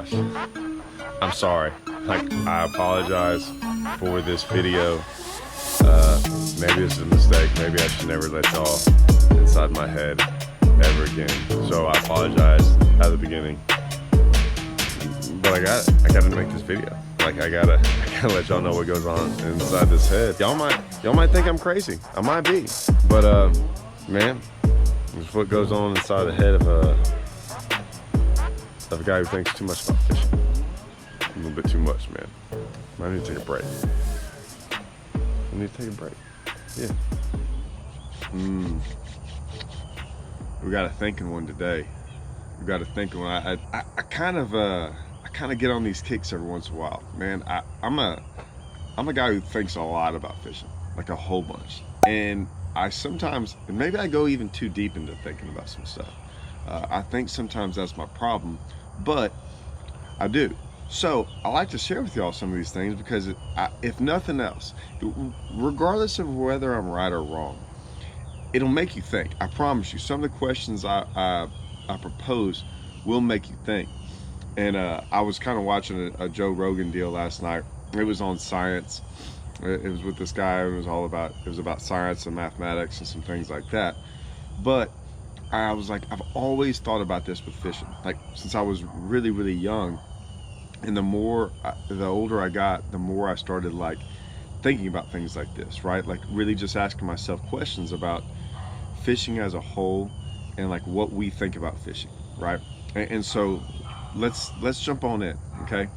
gosh. I'm sorry. Like, I apologize for this video. Maybe it's a mistake. Maybe I should never let y'all inside my head ever again. So I apologize at the beginning. But I gotta make this video. Like, I gotta let y'all know what goes on inside this head. Y'all might think I'm crazy. I might be. But man, this is what goes on inside the head of a guy who thinks too much about fishing. A little bit too much, man. I need to take a break. I need to take a break. Yeah. We got a thinking one today. We got a thinking one. I kind of get on these kicks every once in a while, man. I'm a guy who thinks a lot about fishing, like a whole bunch. And I sometimes, and maybe I go even too deep into thinking about some stuff. I think sometimes that's my problem, but I do. So I like to share with y'all some of these things because if nothing else, regardless of whether I'm right or wrong, it'll make you think. I promise you, some of the questions I propose will make you think. And I was kind of watching a Joe Rogan deal last night. It was on science. It was with this guy. It was about science and mathematics and some things like that. But I was like, I've always thought about this with fishing, like since I was really, really young. And the older I got, the more I started like thinking about things like this, right? Like really just asking myself questions about fishing as a whole and like what we think about fishing, right? And so let's jump on in, okay?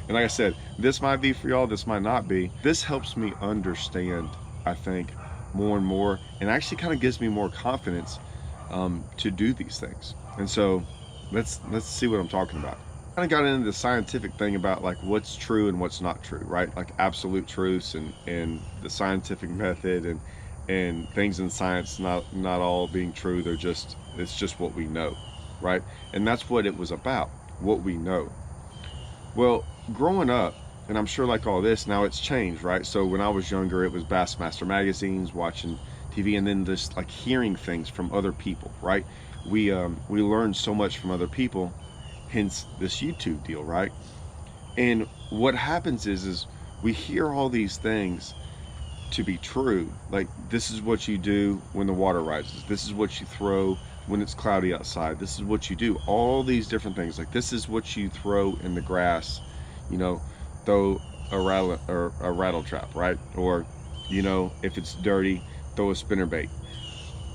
And like I said, this might be for y'all, this might not be. This helps me understand, I think, more and more, and actually kind of gives me more confidence to do these things. And so let's see what I'm talking about. I kind of got into the scientific thing about like what's true and what's not true, right? Like absolute truths and the scientific method and things in science not all being true. It's just what we know, right? And that's what it was about, what we know. Well, growing up, and I'm sure like all this, now it's changed, right? So when I was younger, it was Bassmaster magazines, watching TV, and then just like hearing things from other people, right? We learned so much from other people, hence this YouTube deal, right? And what happens is we hear all these things to be true. Like, this is what you do when the water rises. This is what you throw when it's cloudy outside. This is what you do. All these different things. Like, this is what you throw in the grass, you know, throw a rattle trap, right? Or, you know, if it's dirty, throw a spinnerbait.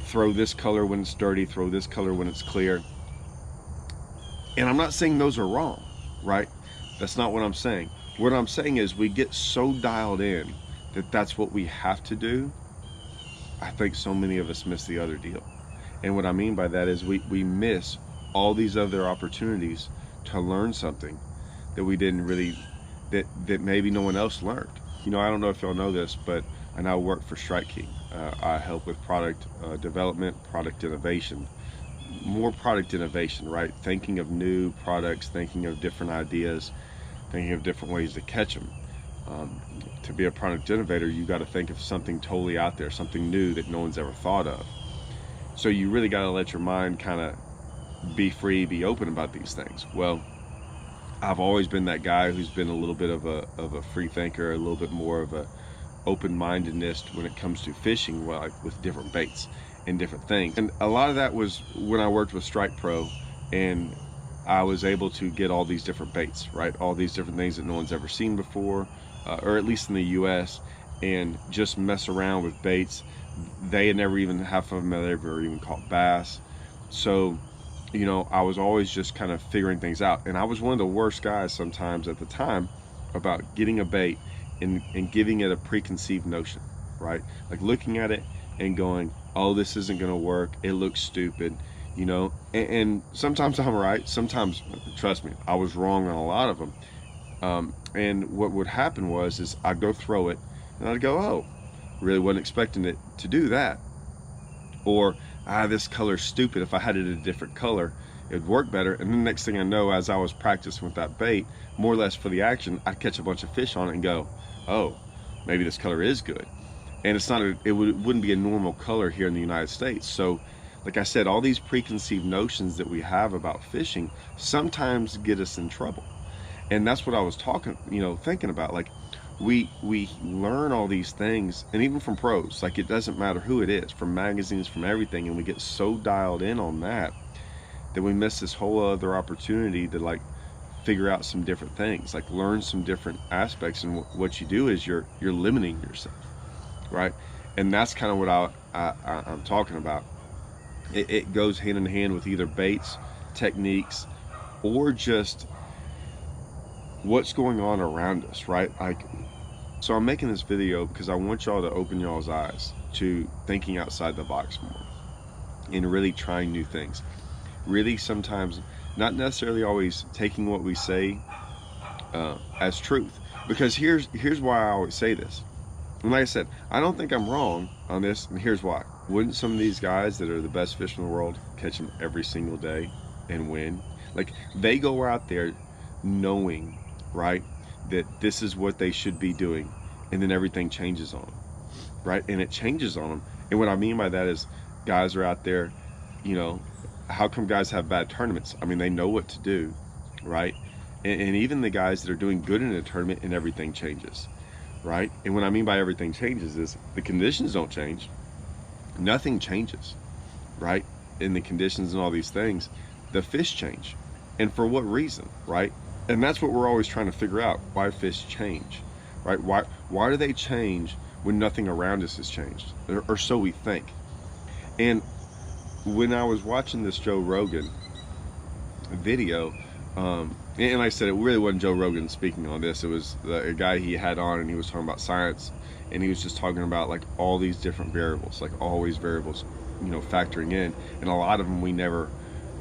Throw this color when it's dirty, throw this color when it's clear. And I'm not saying those are wrong, right? That's not what I'm saying. What I'm saying is we get so dialed in that that's what we have to do. I think so many of us miss the other deal. And what I mean by that is we miss all these other opportunities to learn something that we didn't really, that maybe no one else learned. You know, I don't know if y'all know this, but I now work for Strike King. I help with product development, product innovation, more product innovation, right? Thinking of new products, thinking of different ideas, thinking of different ways to catch them. To be a product innovator, you got to think of something totally out there, something new that no one's ever thought of. So you really got to let your mind kind of be free, be open about these things. Well, I've always been that guy who's been a little bit of a free thinker, a little bit more of a open-mindedness when it comes to fishing, well, like with different baits and different things. And a lot of that was when I worked with Strike Pro, and I was able to get all these different baits, right? All these different things that no one's ever seen before, or at least in the US, and just mess around with baits. They had never even, half of them had ever even caught bass. So, you know, I was always just kind of figuring things out. And I was one of the worst guys sometimes at the time about getting a bait and giving it a preconceived notion, right? Like looking at it and going, oh, this isn't gonna work, it looks stupid, you know? And sometimes I'm right, sometimes, trust me, I was wrong on a lot of them. And what would happen is I'd go throw it and I'd go, oh, really wasn't expecting it to do that. Or, this color's stupid, if I had it a different color, it'd work better. And then the next thing I know, as I was practicing with that bait, more or less for the action, I'd catch a bunch of fish on it and go, oh, maybe this color is good. And it's not it wouldn't be a normal color here in the United States. So Like I said, all these preconceived notions that we have about fishing sometimes get us in trouble. And that's what I was thinking about. Like we learn all these things, and even from pros, like it doesn't matter who it is, from magazines, from everything, and we get so dialed in on that we miss this whole other opportunity to like figure out some different things, like learn some different aspects. And what you do is you're limiting yourself, right? And that's kind of what I'm talking about. It goes hand in hand with either baits, techniques, or just what's going on around us, right? Like, so I'm making this video because I want y'all to open y'all's eyes to thinking outside the box more and really trying new things. Really, sometimes not necessarily always taking what we say as truth. Because here's why I always say this. And like I said, I don't think I'm wrong on this, and here's why. Wouldn't some of these guys that are the best fish in the world catch them every single day and win? Like, they go out there knowing, right, that this is what they should be doing, and then everything changes on them, right? And it changes on them. And what I mean by that is guys are out there, how come guys have bad tournaments? I mean, they know what to do, right? And even the guys that are doing good in a tournament and everything changes, right? And what I mean by everything changes is the conditions don't change. Nothing changes, right? In the conditions and all these things, the fish change. And for what reason, right? And that's what we're always trying to figure out, why fish change, right? Why do they change when nothing around us has changed? Or so we think. And when I was watching this Joe Rogan video, and like I said, it really wasn't Joe Rogan speaking on this. It was a guy he had on, and he was talking about science, and he was just talking about like all these different variables, like always variables, factoring in, and a lot of them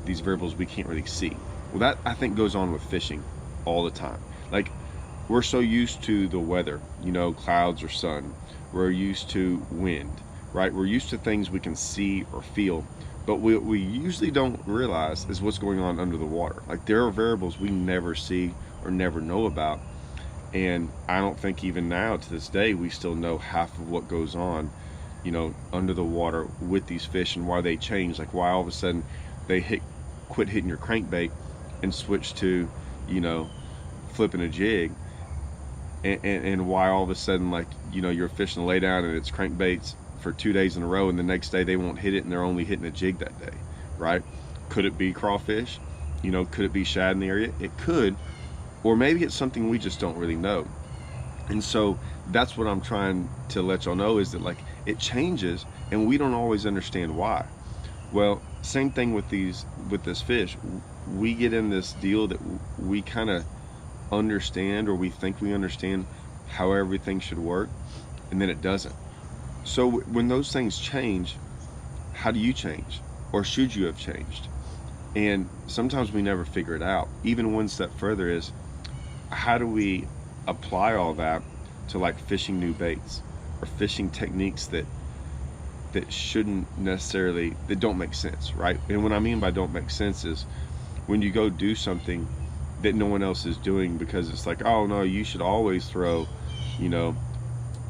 these variables we can't really see. Well, that I think goes on with fishing all the time. Like, we're so used to the weather, clouds or sun. We're used to wind, right? We're used to things we can see or feel. But what we usually don't realize is what's going on under the water. Like, there are variables we never see or never know about. And I don't think even now to this day, we still know half of what goes on, under the water with these fish, and why they change. Like, why all of a sudden they quit hitting your crankbait and switch to, flipping a jig. And why all of a sudden, like, you're fishing a lay down and it's crankbaits for 2 days in a row, and the next day they won't hit it and they're only hitting a jig that day, right? Could it be crawfish? Could it be shad in the area? It could. Or maybe it's something we just don't really know. And so that's what I'm trying to let y'all know, is that like it changes and we don't always understand why. Well, same thing with this fish. We get in this deal that we kind of understand, or we think we understand how everything should work, and then it doesn't. So when those things change, how do you change? Or should you have changed? And sometimes we never figure it out. Even one step further is, how do we apply all that to like fishing new baits or fishing techniques that shouldn't necessarily, that don't make sense, right? And what I mean by don't make sense is when you go do something that no one else is doing, because it's like, oh no, you should always throw,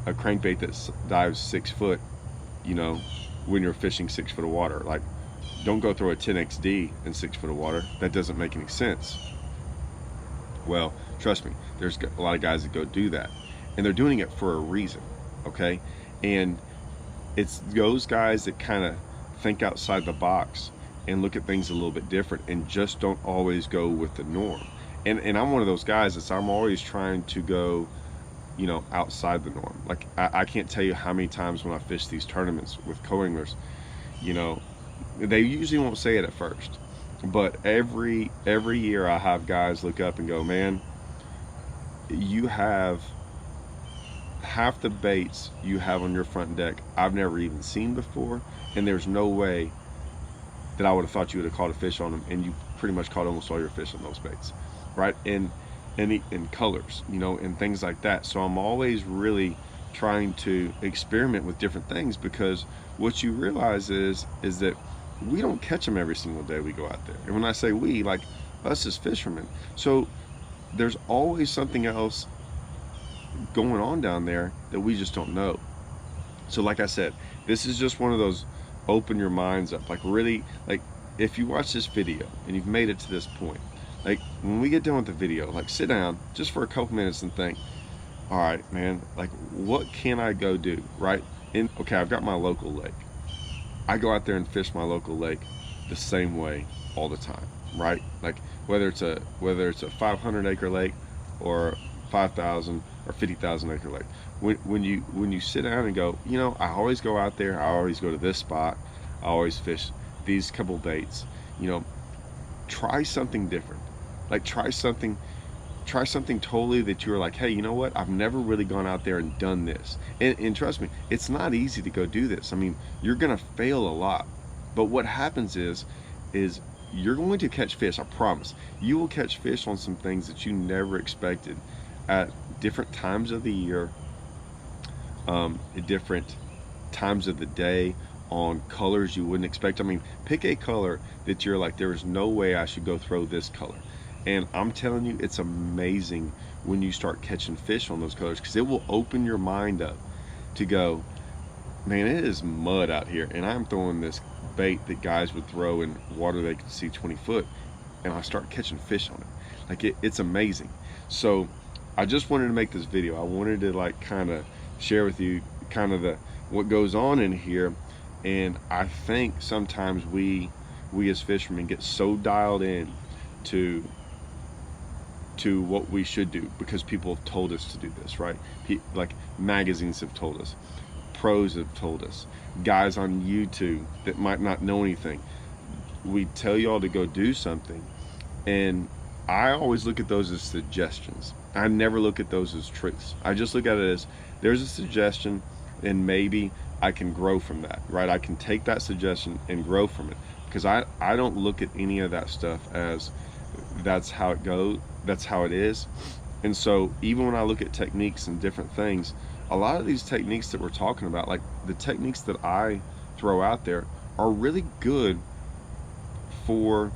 a crankbait that dives 6 foot, when you're fishing 6 foot of water. Like, don't go throw a 10XD in 6 foot of water. That doesn't make any sense. Well, trust me, there's a lot of guys that go do that, and they're doing it for a reason, okay? And it's those guys that kind of think outside the box and look at things a little bit different and just don't always go with the norm. And I'm one of those guys that's, I'm always trying to go, outside the norm. Like, I can't tell you how many times when I fish these tournaments with co-anglers, they usually won't say it at first, but every year I have guys look up and go, man, you have half the baits you have on your front deck I've never even seen before, and there's no way that I would have thought you would have caught a fish on them, and you pretty much caught almost all your fish on those baits, right? And in colors, and things like that. So I'm always really trying to experiment with different things, because what you realize is that we don't catch them every single day we go out there. And when I say we, like us as fishermen, so there's always something else going on down there that we just don't know. So like I said, this is just one of those open your minds up. Like really, like if you watch this video and you've made it to this point, like when we get done with the video, like sit down just for a couple minutes and think, all right, man, like what can I go do, right? And okay, I've got my local lake. I go out there and fish my local lake the same way all the time, right? Like whether it's a 500 acre lake or 5,000 or 50,000 acre lake. When you sit down and go, you know, I always go out there, I always go to this spot, I always fish these couple baits, you know, try something different. Like try something totally that you're like, hey, you know what, I've never really gone out there and done this. And trust me, it's not easy to go do this. I mean, you're gonna fail a lot, but what happens is you're going to catch fish. I promise you will catch fish on some things that you never expected at different times of the year, at different times of the day, on colors you wouldn't expect. I mean, pick a color that you're like, there is no way I should go throw this color. And I'm telling you, it's amazing when you start catching fish on those colors, because it will open your mind up to go, man, it is mud out here, and I'm throwing this bait that guys would throw in water they could see 20 foot, and I start catching fish on it. Like it's amazing. So I just wanted to make this video. I wanted to like kind of share with you kind of what goes on in here. And I think sometimes we as fishermen get so dialed in to what we should do because people have told us to do this, right? Like magazines have told us, pros have told us, guys on YouTube that might not know anything. We tell y'all to go do something, and I always look at those as suggestions. I never look at those as truths. I just look at it as there's a suggestion, and maybe I can grow from that, right? I can take that suggestion and grow from it, because I don't look at any of that stuff as that's how it goes, that's how it is. And so even when I look at techniques and different things, a lot of these techniques that we're talking about, like the techniques that I throw out there, are really good for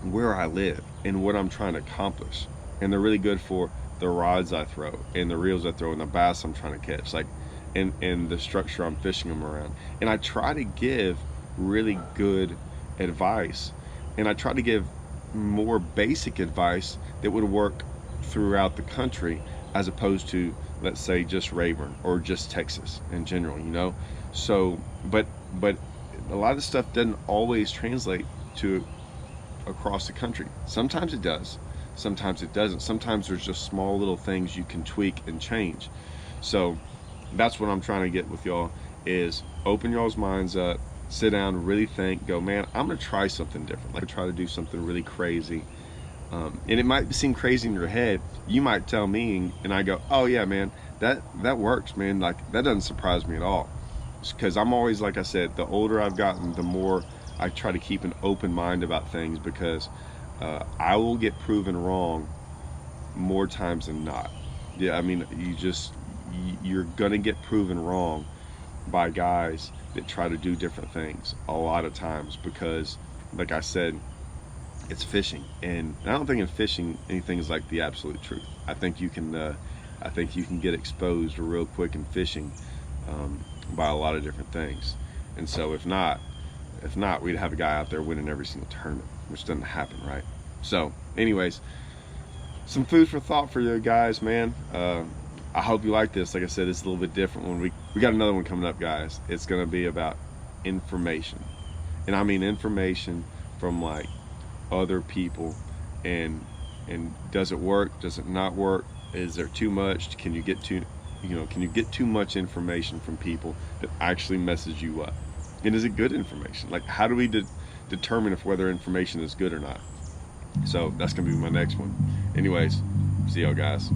where I live and what I'm trying to accomplish. And they're really good for the rods I throw and the reels I throw and the bass I'm trying to catch, like and the structure I'm fishing them around. And I try to give really good advice, and I try to give more basic advice that would work throughout the country, as opposed to, let's say, just Rayburn or just Texas in general, you know. So but a lot of the stuff doesn't always translate to across the country. Sometimes it does, sometimes it doesn't. Sometimes there's just small little things you can tweak and change. So that's what I'm trying to get with y'all, is open y'all's minds up, sit down, really think, go, man, I'm gonna try something different. Like try to do something really crazy. And it might seem crazy in your head. You might tell me and I go, oh yeah, man, that works, man. Like that doesn't surprise me at all, because I'm always, like I said, the older I've gotten, the more I try to keep an open mind about things, because I will get proven wrong more times than not. Yeah, I mean, you're gonna get proven wrong by guys that try to do different things a lot of times, because like I said, it's fishing, and I don't think in fishing anything is like the absolute truth. I think you can get exposed real quick in fishing by a lot of different things. And so if not, we'd have a guy out there winning every single tournament, which doesn't happen, right? So anyways, some food for thought for you guys, man. I hope you like this. Like I said, it's a little bit different. When we got another one coming up, guys. It's gonna be about information, and I mean information from like other people, and does it work, does it not work, is there too much, can you get too much information from people that actually message you up, and is it good information? Like, how do we determine if whether information is good or not? So that's gonna be my next one. Anyways, see y'all guys.